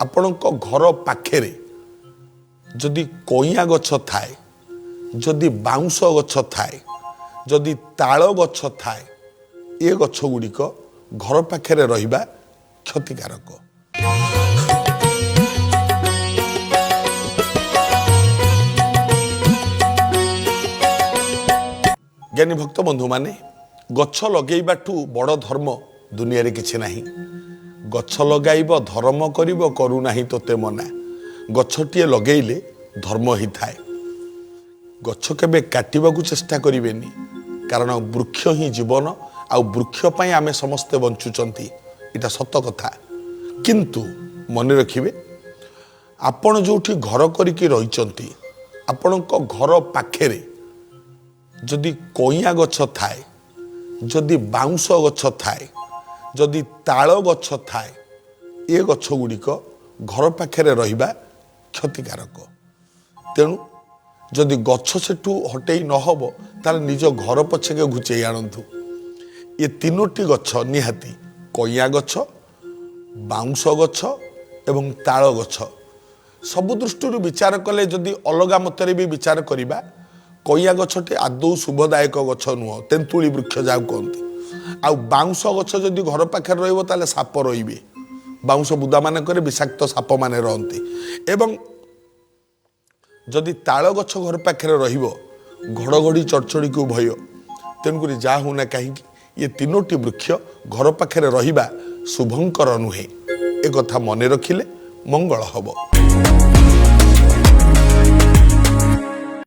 ଆପଣଙ୍କ ଘର ପାଖରେ ଯଦି କଇଁଆ ଗଛ ଥାଏ, ଯଦି ବାଉଁଶ ଗଛ ଥାଏ, ଯଦି ତାଳ ଗଛ ଥାଏ, ଏ ଗଛ ଗୁଡ଼ିକ ଘର ପାଖରେ ରହିବା କ୍ଷତିକାରକ। ଜ୍ଞାନୀ ଭକ୍ତ ବନ୍ଧୁ ମାନେ, ଗଛ ଲଗେଇବାଠୁ ବଡ଼ ଧର୍ମ ଦୁନିଆରେ କିଛି ନାହିଁ। ଗଛ ଲଗାଇବ ଧର୍ମ କରିବ, କରୁନାହିଁ ତୋତେ ମନା। ଗଛଟିଏ ଲଗେଇଲେ ଧର୍ମ ହେଇଥାଏ। ଗଛ କେବେ କାଟିବାକୁ ଚେଷ୍ଟା କରିବେନି, କାରଣ ବୃକ୍ଷ ହିଁ ଜୀବନ, ଆଉ ବୃକ୍ଷ ପାଇଁ ଆମେ ସମସ୍ତେ ବଞ୍ଚୁଛନ୍ତି, ଏଇଟା ସତ କଥା। କିନ୍ତୁ ମନେ ରଖିବେ, ଆପଣ ଯେଉଁଠି ଘର କରିକି ରହିଛନ୍ତି, ଆପଣଙ୍କ ଘର ପାଖରେ ଯଦି କଇଁଆ ଗଛ ଥାଏ, ଯଦି ବାଉଁଶ ଗଛ ଥାଏ, ଯଦି ତାଳ ଗଛ ଥାଏ, ଏ ଗଛ ଗୁଡ଼ିକ ଘର ପାଖରେ ରହିବା କ୍ଷତିକାରକ। ତେଣୁ ଯଦି ଗଛ ସେଠୁ ହଟେଇ ନହେବ, ତାହେଲେ ନିଜ ଘର ପଛକେ ଘୁଚେଇ ଆଣନ୍ତୁ। ଏ ତିନୋଟି ଗଛ ନିହାତି, କଇଁଆ ଗଛ, ବାଉଁଶ ଗଛ ଏବଂ ତାଳ ଗଛ, ସବୁ ଦୃଷ୍ଟିରୁ ବିଚାର କଲେ ଯଦି ଅଲଗା ମତରେ ବି ବିଚାର କରିବା, କଇଁଆ ଗଛଟି ଆଦୌ ଶୁଭଦାୟକ ଗଛ ନୁହଁ, ତେନ୍ତୁଳି ବୃକ୍ଷ ଯାହାକୁ କହନ୍ତି। ଆଉ ବାଉଁଶ ଗଛ ଯଦି ଘର ପାଖରେ ରହିବ, ତାହେଲେ ସାପ ରହିବେ। ବାଉଁଶ ବୁଦା ମାନଙ୍କରେ ବିଷାକ୍ତ ସାପ ମାନେ ରହନ୍ତି। ଏବଂ ଯଦି ତାଳ ଗଛ ଘର ପାଖରେ ରହିବ, ଘଡ଼ଘଡ଼ି ଚଡ଼ଚଡ଼ିକୁ ଭୟ। ତେଣୁକରି ଯାହା ହେଉନା କାହିଁକି, ଏ ତିନୋଟି ବୃକ୍ଷ ଘର ପାଖରେ ରହିବା ଶୁଭଙ୍କର ନୁହେଁ। ଏ କଥା ମନେ ରଖିଲେ ମଙ୍ଗଳ ହେବ।